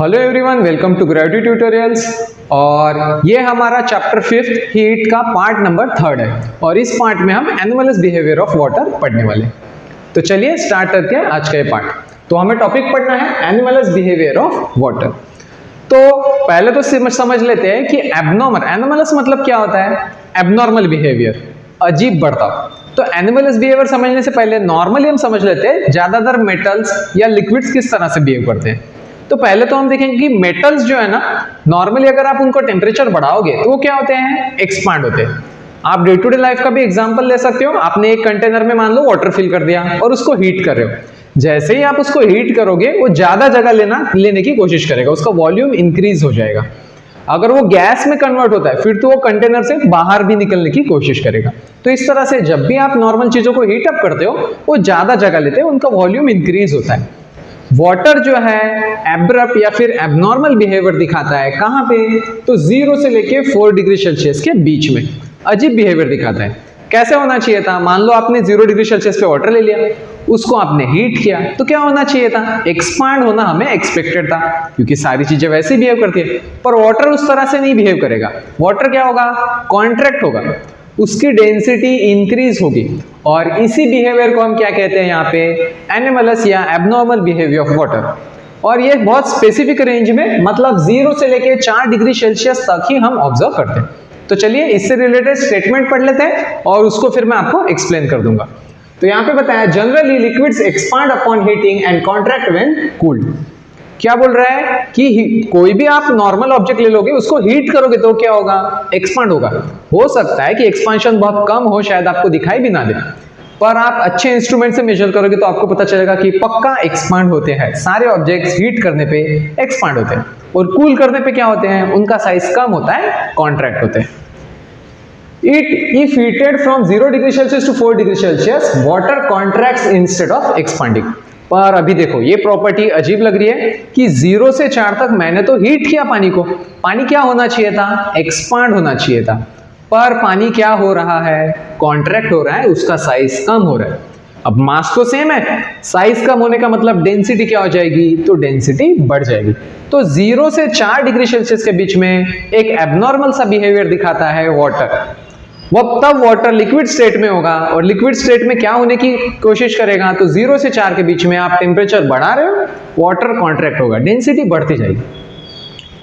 Hello everyone, welcome to gravity tutorials. और ये हमारा चैप्टर 5 हीट का पार्ट नंबर 3 है और इस पार्ट में हम एनोमलस बिहेवियर ऑफ वाटर पढ़ने वाले। तो चलिए स्टार्ट करते हैं आज का ये पार्ट। तो हमें टॉपिक पढ़ना है एनोमलस बिहेवियर ऑफ वाटर। तो पहले तो समझ लेते हैं कि एबनॉर्मल, एनोमलस मतलब क्या होता है? एबनॉर्मल बिहेवियर, अजीब बर्ताव। तो एनोमलस बिहेवियर समझने से पहले नॉर्मली हम समझ लेते हैं ज्यादातर मेटल्स या लिक्विड्स किस तरह से बिहेव करते हैं। तो पहले तो हम देखेंगे कि मेटल्स जो है ना, नॉर्मली अगर आप उनको टेम्परेचर बढ़ाओगे तो वो क्या होते हैं? एक्सपांड होते हैं। आप डे टू डे लाइफ का भी एग्जांपल ले सकते हो। आपने एक कंटेनर में मान लो वाटर फिल कर दिया और उसको हीट कर रहे हो। जैसे ही आप उसको हीट करोगे वो ज्यादा जगह लेने की कोशिश करेगा, उसका वॉल्यूम इंक्रीज हो जाएगा। अगर वो गैस में कन्वर्ट होता है फिर तो वो कंटेनर से बाहर भी निकलने की कोशिश करेगा। तो इस तरह से जब भी आप नॉर्मल चीजों को हीट अप करते हो वो ज्यादा जगह लेते हैं, उनका वॉल्यूम इंक्रीज होता है। वाटर जो है एब्रप्ट या फिर एबनॉर्मल बिहेवियर दिखाता है कहां पे? तो 0 से लेके 4 डिग्री सेल्सियस के बीच में अजीब बिहेवियर दिखाता है। कैसे होना चाहिए था? मान लो आपने 0 डिग्री सेल्सियस पे वाटर ले लिया, उसको आपने हीट किया, तो क्या होना चाहिए था? एक्सपांड होना हमें एक्सपेक्टेड था, क्योंकि सारी चीजें वैसे बिहेव करती है। पर वाटर उस तरह से नहीं बिहेव करेगा। वाटर क्या होगा? कॉन्ट्रैक्ट होगा, उसकी डेंसिटी इंक्रीज होगी। और इसी बिहेवियर को हम क्या कहते हैं यहाँ पे? एनोमलस या एबनॉर्मल बिहेवियर ऑफ वाटर। और ये बहुत स्पेसिफिक रेंज में, मतलब 0 से लेके 4 डिग्री सेल्सियस तक ही हम ऑब्जर्व करते हैं। तो चलिए इससे रिलेटेड स्टेटमेंट पढ़ लेते हैं और उसको फिर मैं आपको एक्सप्लेन कर दूंगा। तो यहाँ पे बताया, generally liquids expand upon heating and contract when cooled. क्या बोल रहा है कि कोई भी आप नॉर्मल ऑब्जेक्ट ले लोगे, उसको हीट करोगे तो क्या होगा? एक्सपांड होगा। हो सकता है कि एक्सपांशन बहुत कम हो, शायद आपको दिखाई भी ना दे, पर आप अच्छे इंस्ट्रूमेंट से मेजर करोगे तो आपको पता चलेगा कि पक्का एक्सपांड होते हैं। सारे ऑब्जेक्ट्स हीट करने पे एक्सपांड होते हैं और कूल करने पे क्या होते हैं? उनका साइज कम होता है, कॉन्ट्रैक्ट होते हैं। If heated from 0 degree Celsius to 4 degree Celsius, water contracts instead of expanding. पर अभी देखो ये प्रॉपर्टी अजीब लग रही है कि 0 से 4 तक मैंने तो हीट किया पानी को, पानी क्या होना चाहिए था? एक्सपांड होना चाहिए था। पर पानी क्या हो रहा है? कॉन्ट्रैक्ट हो रहा है, उसका साइज कम हो रहा है। अब मास तो सेम है, साइज कम होने का मतलब डेंसिटी क्या हो जाएगी? तो डेंसिटी बढ़ जाएगी। तो 0 से 4 डिग्री सेल्सियस के बीच में एक एबनॉर्मल सा बिहेवियर दिखाता है वाटर। वो तब वाटर लिक्विड स्टेट में होगा, और लिक्विड स्टेट में क्या होने की कोशिश करेगा? तो 0 से 4 के बीच में आप टेम्परेचर बढ़ा रहे हो, वाटर कॉन्ट्रैक्ट होगा, डेंसिटी बढ़ती जाएगी।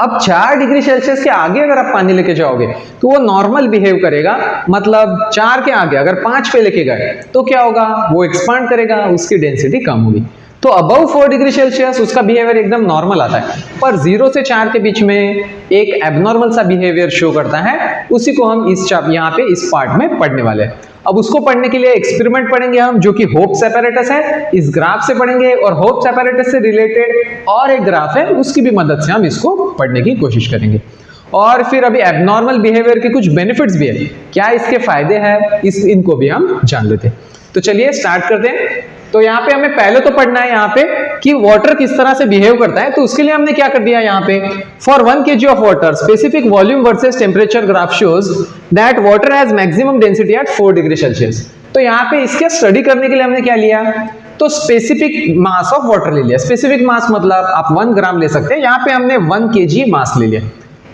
अब 4 डिग्री सेल्सियस के आगे अगर आप पानी लेके जाओगे तो वो नॉर्मल बिहेव करेगा, मतलब 4 के आगे अगर 5 पे लेके गए तो क्या होगा? वो एक्सपांड करेगा, उसकी डेंसिटी कम होगी। तो अबव 4 डिग्री सेल्सियस उसका बिहेवियर एकदम नॉर्मल आता है, पर 0 से 4 के बीच में एक एबनॉर्मल सा बिहेवियर शो करता है। उसी को हम यहाँ पे इस पार्ट में पढ़ने वाले हैं। अब उसको पढ़ने के लिए एक्सपेरिमेंट पढ़ेंगे हम, जो कि होप्स एपैरेटस है, इस ग्राफ से पढ़ेंगे। और होप्स एपैरेटस से रिलेटेड और एक ग्राफ है, उसकी भी मदद से हम इसको पढ़ने की कोशिश करेंगे। और फिर अभी एबनॉर्मल बिहेवियर के कुछ बेनिफिट्स भी है, क्या इसके फायदे हैं, इनको भी हम जान लेते हैं। तो चलिए स्टार्ट करते हैं। तो यहाँ पे हमें पहले तो पढ़ना है यहाँ पे कि वाटर किस तरह से बिहेव करता है। तो उसके लिए हमने क्या कर दिया यहाँ पे? For 1 kg of water, specific volume versus temperature graph shows that water has maximum density at 4 degree Celsius. तो यहाँ पे इसके स्टडी करने के लिए हमने क्या लिया? तो स्पेसिफिक मास ऑफ वाटर ले लिया। स्पेसिफिक मास मतलब आप 1 ग्राम ले सकते हैं, यहाँ पे हमने 1 kg मास ले लिया।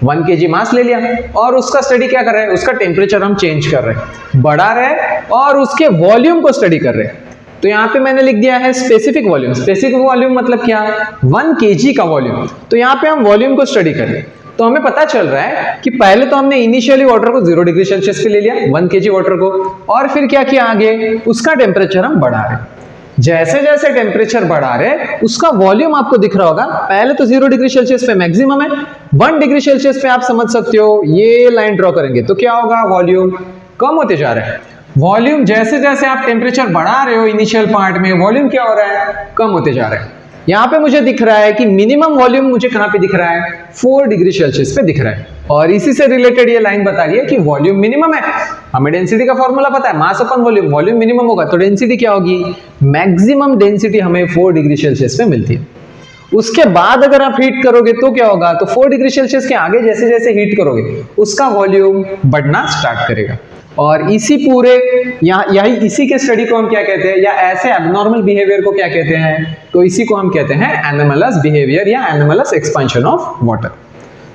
1 kg मास ले लिया और उसका स्टडी क्या कर रहे हैं? उसका टेम्परेचर हम चेंज कर रहे हैं, बढ़ा रहे हैं, और उसके वॉल्यूम को स्टडी कर रहे हैं। तो यहाँ पे मैंने लिख दिया है स्पेसिफिक वॉल्यूम। स्पेसिफिक वॉल्यूम मतलब क्या? 1 kg का वॉल्यूम। तो यहाँ पे हम वॉल्यूम को स्टडी कर रहे हैं। तो हमें पता चल रहा है कि पहले तो हमने इनिशियली वाटर को 0 डिग्री सेल्सियस पे ले लिया, 1 kg वाटर को, और फिर क्या किया आगे? उसका टेम्परेचर हम बढ़ा रहे हैं। जैसे जैसे टेम्परेचर बढ़ा रहे उसका वॉल्यूम आपको दिख रहा होगा। पहले तो 0 डिग्री सेल्सियस पे मैक्सिमम है, 1 डिग्री सेल्सियस पे आप समझ सकते हो, ये लाइन ड्रॉ करेंगे तो क्या होगा? वॉल्यूम कम होते जा रहा है। वॉल्यूम जैसे जैसे आप टेम्परेचर बढ़ा रहे हो इनिशियल पार्ट में, वॉल्यूम क्या हो रहा है? कम होते जा रहा है। यहाँ पे मुझे दिख रहा है कि मिनिमम वॉल्यूम मुझे कहाँ पे दिख रहा है? 4 डिग्री सेल्सियस पे दिख रहा है। और इसी से रिलेटेड ये लाइन बता रही है कि वॉल्यूम मिनिमम है। हमें डेंसिटी का फॉर्मूला पता है, मास अपन वॉल्यूम। वॉल्यूम मिनिमम होगा तो डेंसिटी क्या होगी? मैक्सिमम डेंसिटी हमें 4 डिग्री सेल्सियस पे मिलती है। उसके बाद अगर आप हीट करोगे तो क्या होगा? तो 4 डिग्री सेल्सियस के आगे जैसे जैसे हीट करोगे उसका वॉल्यूम बढ़ना स्टार्ट करेगा। और इसी पूरे यही इसी के स्टडी को हम क्या कहते हैं, या ऐसे एबनॉर्मल बिहेवियर को क्या कहते हैं, तो इसी को हम कहते हैं एनोमलस बिहेवियर या एनोमलस एक्सपेंशन ऑफ वाटर।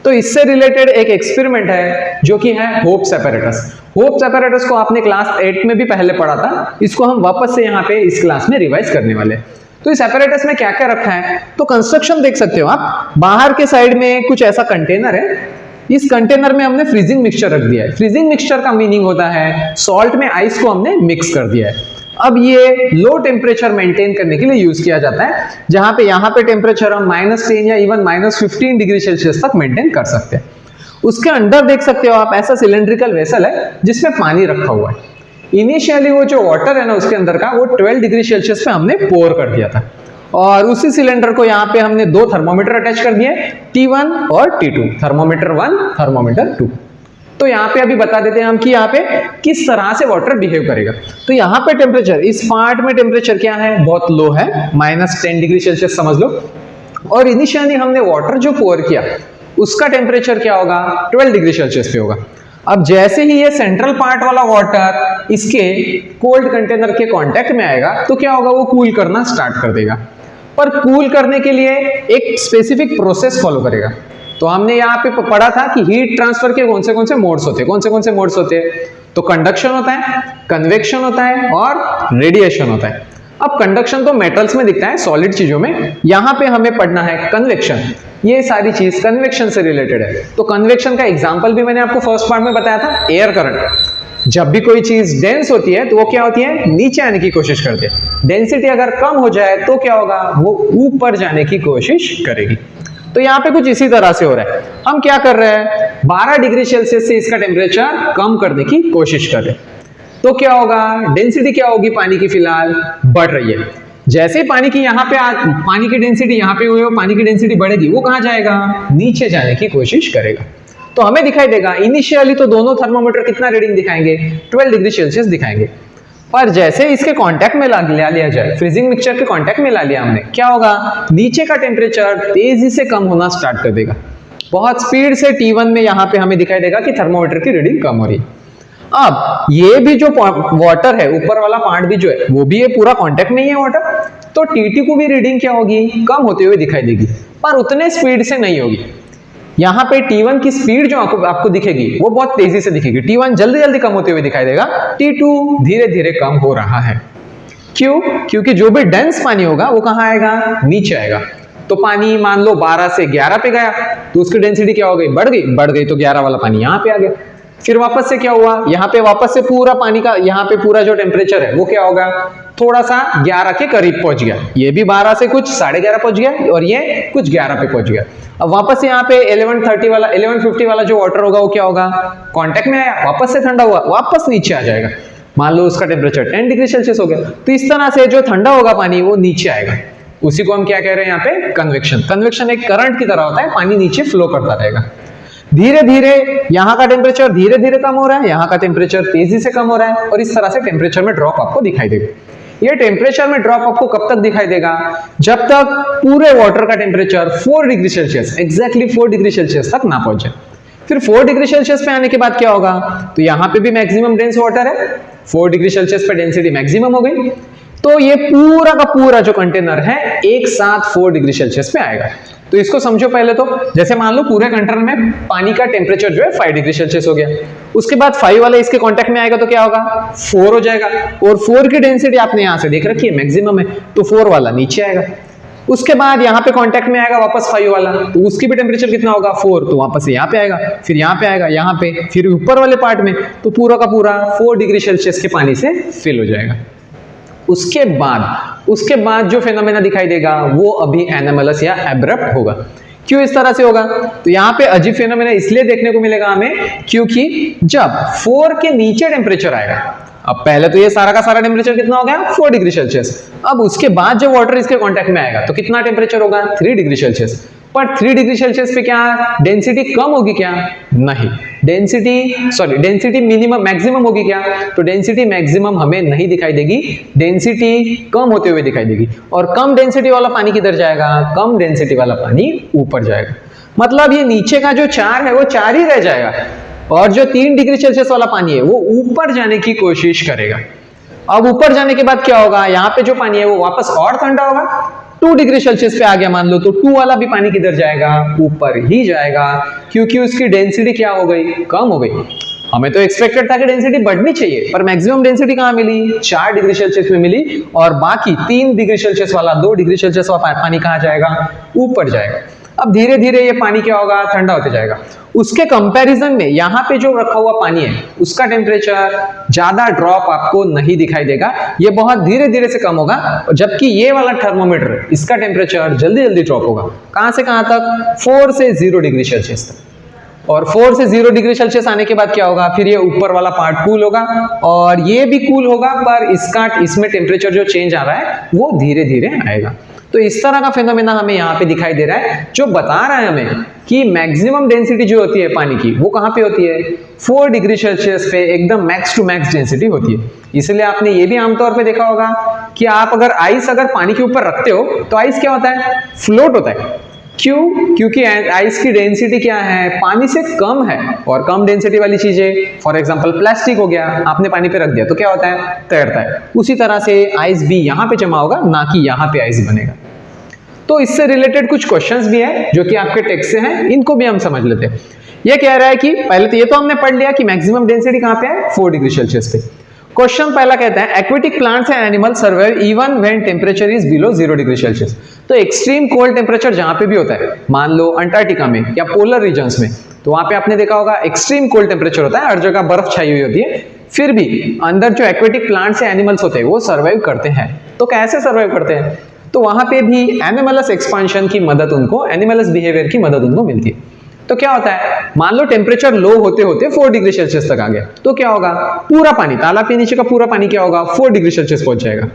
तो इससे रिलेटेड एक एक्सपेरिमेंट है जो कि है होप्स एपैरेटस। होप्स एपैरेटस को आपने क्लास 8 में भी पहले पढ़ा था, इसको हम वापस से यहाँ पे इस क्लास में रिवाइज करने वाले। तो इस एपैरेटस में क्या क्या रखा है, तो कंस्ट्रक्शन देख सकते हो आप। बाहर के साइड में कुछ ऐसा कंटेनर है, इस कंटेनर में हमने फ्रीजिंग मिक्सचर रख दिया है। फ्रीजिंग मिक्सचर का मीनिंग होता है सॉल्ट में आइस को हमने मिक्स कर दिया है। अब ये लो टेम्परेचर मेंटेन करने के लिए यूज किया जाता है, जहां पे यहाँ पे टेम्परेचर हम -10 या इवन -15 डिग्री सेल्सियस तक मेंटेन कर सकते हैं। उसके अंदर देख सकते हो आप ऐसा सिलेंड्रिकल वेसल है जिसमें पानी रखा हुआ है। इनिशियली वो जो वाटर है ना उसके अंदर का, वो 12 डिग्री सेल्सियस पे हमने पोर कर दिया था, और उसी सिलेंडर को यहाँ पे हमने 2 थर्मोमीटर अटैच कर दिए, T1 और T2, थर्मोमीटर 1 थर्मोमीटर 2। तो यहाँ पे अभी बता देते हैं हम कि यहाँ पे किस तरह से वाटर बिहेव करेगा। तो यहाँ पे टेम्परेचर, इस पार्ट में टेम्परेचर क्या है, बहुत लो है, -10 डिग्री सेल्सियस समझ लो। और इनिशियली हमने वाटर जो पोर किया उसका टेम्परेचर क्या होगा, 12 डिग्री सेल्सियस पे होगा। अब जैसे ही ये सेंट्रल पार्ट वाला वाटर इसके कोल्ड कंटेनर के कांटेक्ट में आएगा तो क्या होगा, वो कूल करना स्टार्ट कर देगा। पर कूल करने के लिए एक स्पेसिफिक प्रोसेस फॉलो करेगा। तो हमने यहाँ पे पढ़ा था कि हीट ट्रांसफर के कौन से मोड्स होते हैं, कौन से मोड्स होते हैं, तो कंडक्शन होता है, कन्वेक्शन होता है और रेडिएशन होता है। अब कंडक्शन तो मेटल्स में दिखता है, सॉलिड चीजों में, यहाँ पे हमें पढ़ना है कन्वेक्शन। ये सारी चीज कन्वेक्शन से रिलेटेड है। तो कन्वेक्शन का एग्जांपल भी मैंने आपको फर्स्ट पार्ट में बताया था, एयर करंट। जब भी कोई चीज डेंस होती है तो वो क्या होती है, नीचे आने की कोशिश करती है। डेंसिटी अगर कम हो जाए तो क्या होगा, वो ऊपर जाने की कोशिश करेगी। तो यहाँ पे कुछ इसी तरह से हो रहा है। हम क्या कर रहे हैं, 12 डिग्री सेल्सियस से इसका टेम्परेचर कम करने की कोशिश कर रहे हैं। तो क्या होगा, डेंसिटी क्या होगी पानी की, फिलहाल बढ़ रही है। जैसे पानी की यहाँ पे पानी की डेंसिटी यहाँ पे हुई, पानी की डेंसिटी बढ़ेगी, वो कहाँ जाएगा, नीचे जाने की कोशिश करेगा। तो हमें दिखाई देगा इनिशियली तो दोनों थर्मोमीटर कितना रीडिंग दिखाएंगे, 12 डिग्री सेल्सियस दिखाएंगे। पर जैसे इसके कांटेक्ट में ला लिया जाए, फ्रीजिंग मिक्सचर के कांटेक्ट में ला लिया हमने, क्या होगा, नीचे का टेम्परेचर तेजी से कम होना स्टार्ट कर देगा। बहुत स्पीड से T1 में यहाँ पे हमें दिखाई देगा कि थर्मोमीटर की रीडिंग कम हो रही है। अब ये भी जो वाटर है, ऊपर वाला पार्ट भी जो है, वो भी ये पूरा कांटेक्ट में ही है वाटर, तो T2 को भी रीडिंग क्या होगी, कम होते हुए दिखाई देगी, पर उतने स्पीड से नहीं होगी। यहाँ पे T1 की स्पीड जो आपको दिखेगी वो बहुत तेजी से दिखेगी। T1 जल्दी जल्दी कम होते हुए दिखाई देगा, T2 धीरे धीरे कम हो रहा है। क्यों, क्योंकि जो भी डेंस पानी होगा वो कहाँ आएगा, नीचे आएगा। तो पानी मान लो 12 से 11 पे गया तो उसकी डेंसिटी क्या हो गई, बढ़ गई, तो 11 वाला पानी यहाँ पे आ गया। फिर वापस से क्या हुआ, यहाँ पे वापस से पूरा पानी का, यहाँ पे पूरा जो टेम्परेचर है वो क्या होगा, थोड़ा सा 11 के करीब पहुंच गया। ये भी 12 से कुछ 11.5 पहुंच गया और ये कुछ 11 पे पहुंच गया। अब वापस से यहाँ पे 1150 वाला जो वाटर होगा वो क्या होगा, कांटेक्ट में आया, वापस से ठंडा हुआ, वापस नीचे आ जाएगा। मान लो उसका टेम्परेचर 10 डिग्री सेल्सियस हो गया, तो इस तरह से जो ठंडा होगा पानी वो नीचे आएगा। उसी को हम क्या कह रहे हैं यहाँ पे, कन्वेक्शन। कन्वेक्शन एक करंट की तरह होता है, पानी नीचे फ्लो करता रहेगा। धीरे धीरे यहाँ का टेम्परेचर धीरे धीरे कम हो रहा है, यहाँ का टेम्परेचर तेजी से कम हो रहा है, और इस तरह से टेम्परेचर में ड्रॉप आपको दिखाई देगा। ये टेम्परेचर में ड्रॉप आपको कब तक दिखाई देगा, जब तक पूरे वाटर का temperature 4 degree Celsius, exactly 4 degree Celsius तक ना पहुंचे। फिर 4 डिग्री सेल्सियस पे आने के बाद क्या होगा, तो यहाँ पे भी मैक्सिमम डेंस वाटर है, 4 डिग्री सेल्सियस पे डेंसिटी मैक्सिमम हो गई, तो ये पूरा का पूरा जो कंटेनर है एक साथ 4 डिग्री सेल्सियस पे आएगा। तो इसको समझो पहले तो, जैसे मान लो पूरे कंटेनर में पानी का टेम्परेचर जो है 5 डिग्री सेल्सियस हो गया, उसके बाद 5 वाला इसके कांटेक्ट में आएगा तो क्या होगा, 4 हो जाएगा, और 4 की डेंसिटी आपने यहाँ से देख रखी है मैक्सिमम है, तो 4 वाला नीचे आएगा। उसके बाद यहाँ पे कांटेक्ट में आएगा वापस 5 वाला, तो उसकी भी टेम्परेचर कितना होगा, 4, तो वापस यहाँ पे आएगा, फिर यहाँ पे आएगा, यहाँ पे, फिर ऊपर वाले पार्ट में, तो पूरा का पूरा 4 डिग्री सेल्सियस के पानी से फिल हो जाएगा। उसके बाद जो फेनोमेना दिखाई देगा वो अभी एनोमलस या एब्रप्ट होगा। क्यों इस तरह से होगा, तो यहाँ पे अजीब फेनोमेना इसलिए देखने को मिलेगा हमें क्योंकि जब 4 के नीचे टेम्परेचर आएगा, अब पहले तो ये सारा का सारा टेम्परेचर कितना हो गया, 4 डिग्री सेल्सियस, अब उसके बाद जब वाटर इसके कांटेक्ट में आएगा तो कितना टेम्परेचर होगा, 3 डिग्री सेल्सियस। पर 3 डिग्री सेल्सियस पे क्या डेंसिटी कम होगी क्या, नहीं, डेंसिटी मिनिमम मैक्सिमम होगी क्या, तो डेंसिटी मैक्सिमम हमें नहीं दिखाई देगी, डेंसिटी कम होते हुए दिखाई देगी। और कम डेंसिटी वाला पानी किधर जाएगा, कम डेंसिटी वाला पानी ऊपर जाएगा। मतलब ये नीचे का जो 4 है वो 4 ही रह जाएगा, और जो 3 डिग्री सेल्सियस वाला पानी है वो ऊपर जाने की कोशिश करेगा। अब ऊपर जाने के बाद क्या होगा, यहाँ पे जो पानी है वो वापस और ठंडा होगा, 2 डिग्री सेल्सियस पे आ गया मान लो, तो 2 वाला भी पानी किधर जाएगा, ऊपर ही जाएगा, क्योंकि उसकी डेंसिटी क्या हो गई, कम हो गई। हमें तो एक्सपेक्टेड था कि डेंसिटी बढ़नी चाहिए, पर मैक्सिमम डेंसिटी कहां मिली, 4 डिग्री सेल्सियस में मिली, और बाकी 3 डिग्री सेल्सियस वाला 2 डिग्री सेल्सियस वाला पानी कहां जाएगा, ऊपर जाएगा। अब धीरे धीरे ये पानी क्या होगा, ठंडा होते जाएगा। उसके कंपैरिजन में यहाँ पे जो रखा हुआ पानी है उसका टेम्परेचर ज्यादा ड्रॉप आपको नहीं दिखाई देगा, ये बहुत धीरे धीरे से कम होगा, जबकि ये वाला थर्मोमीटर इसका टेम्परेचर जल्दी जल्दी ड्रॉप होगा। कहां से कहां तक, 4 से 0 डिग्री सेल्सियस तक। और 4 से 0 डिग्री सेल्सियस आने के बाद क्या होगा, फिर ये ऊपर वाला पार्ट कूल होगा और ये भी कूल होगा, पर इसमें टेम्परेचर जो चेंज आ रहा है वो धीरे धीरे आएगा। तो इस तरह का फेनोमेना हमें यहाँ पे दिखाई दे रहा है, जो बता रहा है हमें कि मैक्सिमम डेंसिटी जो होती है पानी की वो कहाँ पे होती है, 4 डिग्री सेल्सियस पे एकदम मैक्स टू मैक्स डेंसिटी होती है। इसलिए आपने ये भी आमतौर पे देखा होगा कि आप अगर आइस पानी के ऊपर रखते हो तो आइस क्या होता है, फ्लोट होता है। क्यों, क्योंकि आइस की डेंसिटी क्या है, पानी से कम है, और कम डेंसिटी वाली चीजें फॉर एग्जांपल प्लास्टिक हो गया, आपने पानी पे रख दिया तो क्या होता है, तैरता है। उसी तरह से आइस भी यहाँ पे जमा होगा, ना कि यहाँ पे आइस बनेगा। तो इससे रिलेटेड कुछ क्वेश्चंस भी है जो कि आपके टेक्स्ट से हैं, इनको भी हम समझ लेते हैं। ये कह रहा है कि पहले तो ये तो हमने पढ़ लिया कि मैक्सिमम डेंसिटी कहाँ पे है, 4 डिग्री सेल्सियस पे। क्वेश्चन पहला कहता है aquatic plants and animal survive even when temperature is below 0 degree Celsius. तो एक्सट्रीम कोल्ड टेम्परेचर जहां पे भी होता है, मान लो अंटार्कटिका में या पोलर रीजन्स में, तो वहां पे आपने देखा होगा एक्सट्रीम कोल्ड टेम्परेचर होता है, हर जगह बर्फ छाई हुई होती है, फिर भी अंदर जो एक्वेटिक प्लांट्स या एनिमल्स होते हैं वो सर्वाइव करते हैं। तो कैसे सर्वाइव करते हैं, तो वहां पे भी एनिमलस एक्सपांशन की मदद उनको, एनिमलस बिहेवियर की मदद उनको मिलती है। तो क्या होता है, मान लो टेम्परेचर लो होते होते 4 डिग्री सेल्सियस तक आ गया, तो क्या होगा, पूरा पानी, तालाब के नीचे का पूरा पानी क्या होगा, 4 डिग्री सेल्सियस पहुंच जाएगा।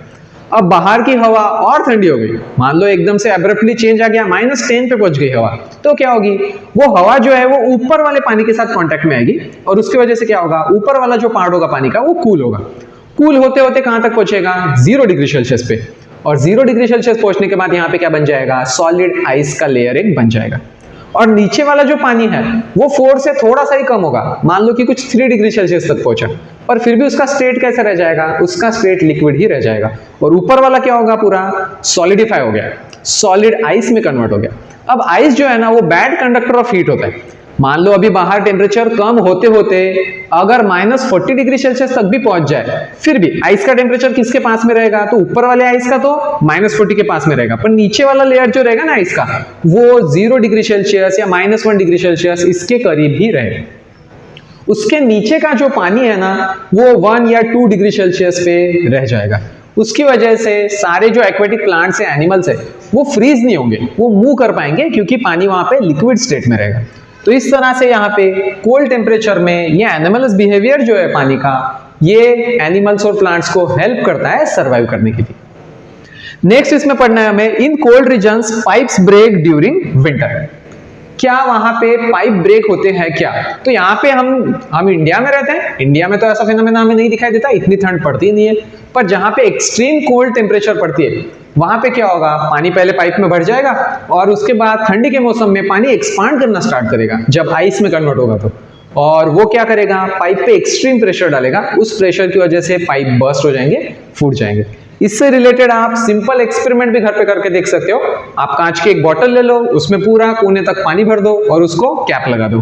अब बाहर की हवा और ठंडी हो गई, मान लो एकदम से एब्रप्टली चेंज आ गया, -10 पे पहुंच गई हवा, तो क्या होगी, वो हवा जो है वो ऊपर वाले पानी के साथ कांटेक्ट में आएगी, और उसकी वजह से क्या होगा, ऊपर वाला जो पार्ट होगा पानी का वो कूल होगा। कूल होते होते कहां तक पहुंचेगा, 0 डिग्री सेल्सियस पे, और 0 डिग्री सेल्सियस पहुंचने के बाद यहाँ पे क्या बन जाएगा, सॉलिड आइस का लेयर एक बन जाएगा। और नीचे वाला जो पानी है वो 4 से थोड़ा सा ही कम होगा, मान लो कि कुछ 3 डिग्री सेल्सियस तक पहुंचा, पर फिर भी उसका स्टेट कैसा रह जाएगा, उसका स्टेट लिक्विड ही रह जाएगा। और ऊपर वाला क्या होगा, पूरा सॉलिडिफाई हो गया, सॉलिड आइस में कन्वर्ट हो गया। अब आइस जो है ना वो बैड कंडक्टर ऑफ हीट होता है, मान लो अभी बाहर टेम्परेचर कम होते होते अगर -40 डिग्री सेल्सियस तक भी पहुंच जाए, फिर भी आइस का टेम्परेचर किसके पास में रहेगा, तो ऊपर वाले आइस का तो -40 के पास में रहेगा, पर नीचे वाला लेयर जो रहेगा ना आइस का, वो 0 डिग्री सेल्सियस या -1 डिग्री सेल्सियस इसके करीब ही रहेगा। उसके नीचे का जो पानी है ना वो 1 या 2 डिग्री सेल्सियस पे रह जाएगा। उसकी वजह से सारे जो एक्वेटिक प्लांट्स है, एनिमल्स है, वो फ्रीज नहीं होंगे, वो मूव कर पाएंगे, क्योंकि पानी वहां पे लिक्विड स्टेट में रहेगा। तो इस तरह से यहाँ पे कोल्ड टेम्परेचर में ये एनिमल्स बिहेवियर जो है पानी का, ये एनिमल्स और प्लांट्स को हेल्प करता है सर्वाइव करने के लिए। नेक्स्ट इसमें पढ़ना है हमें, in cold regions pipes break during winter. क्या वहां पे पाइप ब्रेक होते हैं क्या, तो यहाँ पे हम इंडिया में रहते हैं, इंडिया में तो ऐसा फिनोमेना हमें नहीं दिखाई देता, इतनी ठंड पड़ती नहीं है, पर जहां पे एक्सट्रीम कोल्ड टेम्परेचर पड़ती है वहां पे क्या होगा, पानी पहले पाइप में भर जाएगा और उसके बाद ठंडी के मौसम में पानी एक्सपांड करना स्टार्ट करेगा जब आइस में कन्वर्ट होगा तो, और वो क्या करेगा, पाइप पे एक्सट्रीम प्रेशर डालेगा, उस प्रेशर की वजह से पाइप बर्स्ट हो जाएंगे, फूट जाएंगे। इससे रिलेटेड आप सिंपल एक्सपेरिमेंट भी घर पे करके देख सकते हो। आप कांच की एक बोतल ले लो, उसमें पूरा कोने तक पानी भर दो और उसको कैप लगा दो।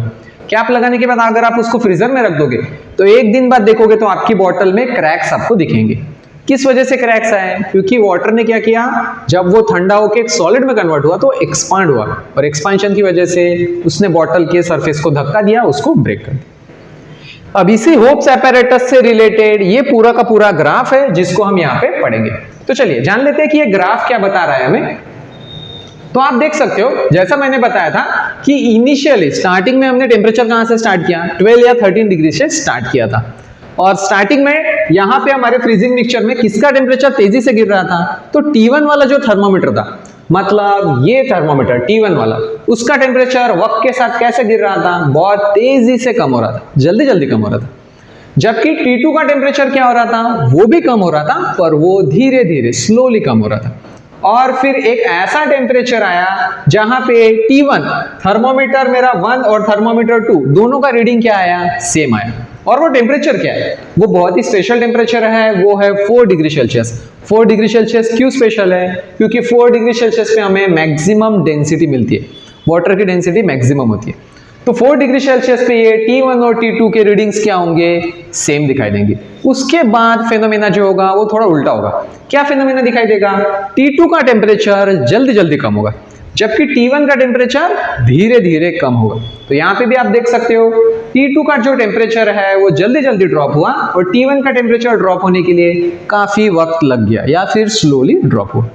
कैप लगाने के बाद अगर आप उसको फ्रीजर में रख दोगे तो एक दिन बाद देखोगे तो आपकी बोतल में क्रैक्स आपको दिखेंगे। किस वजह से क्रैक्स आए, क्योंकि वाटर ने क्या किया, जब वो ठंडा होकर सॉलिड में कन्वर्ट हुआ तो एक्सपांड हुआ, और एक्सपांशन की वजह से उसने बोतल के सरफेस को धक्का दिया, उसको ब्रेक कर दिया। अब इसी होप्स एपैरेटस से रिलेटेड ये पूरा का पूरा ग्राफ है जिसको हम यहाँ पे पढ़ेंगे। तो चलिए जान लेते हैं कि ये ग्राफ क्या बता रहा है हमें। तो आप देख सकते हो, जैसा मैंने बताया था कि इनिशियली स्टार्टिंग में हमने टेम्परेचर कहां से स्टार्ट किया, 12 या 13 डिग्री से स्टार्ट किया था, और स्टार्टिंग में यहां पे हमारे फ्रीजिंग मिक्सचर में किसका टेम्परेचर तेजी से गिर रहा था, तो T1 वाला जो थर्मोमीटर था, मतलब ये थर्मोमीटर T1 वाला, उसका टेम्परेचर वक्त के साथ कैसे गिर रहा था, बहुत तेजी से कम हो रहा था, जल्दी जल्दी कम हो रहा था। जबकि T2 का टेम्परेचर क्या हो रहा था, वो भी कम हो रहा था, पर वो धीरे धीरे स्लोली कम हो रहा था। और फिर एक ऐसा टेम्परेचर आया जहां पे T1 थर्मोमीटर मेरा 1 और थर्मोमीटर 2 दोनों का रीडिंग क्या आया, सेम आया। और वो टेम्परेचर क्या है, वो बहुत ही स्पेशल टेम्परेचर है, वो है 4 डिग्री सेल्सियस। 4 डिग्री सेल्सियस क्यों स्पेशल है, क्योंकि 4 डिग्री सेल्सियस पे हमें मैक्सिमम डेंसिटी मिलती है, वाटर की डेंसिटी मैक्सिमम होती है। तो 4 डिग्री सेल्सियस पे ये T1 और T2 के रीडिंग्स क्या होंगे, सेम दिखाई देंगे। उसके बाद फेनोमेना जो होगा वो थोड़ा उल्टा होगा। क्या फेनोमेना दिखाई देगा, T2 का टेम्परेचर जल्दी जल्दी कम होगा, जबकि T1 का टेम्परेचर धीरे धीरे कम होगा। तो यहाँ पे भी आप देख सकते हो T2 का जो टेम्परेचर है वो जल्दी जल्दी ड्रॉप हुआ और T1 का टेम्परेचर ड्रॉप होने के लिए काफी वक्त लग गया या फिर स्लोली ड्रॉप हुआ।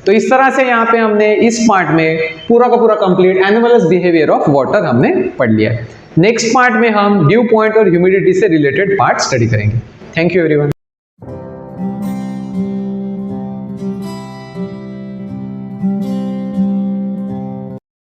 तो इस तरह से यहाँ पे हमने इस पार्ट में पूरा का पूरा complete anomalous behaviour of water हमने पढ़ लिया है। नेक्स्ट पार्ट में हम ड्यू पॉइंट और ह्यूमिडिटी से रिलेटेड पार्ट स्टडी करेंगे। Thank you everyone.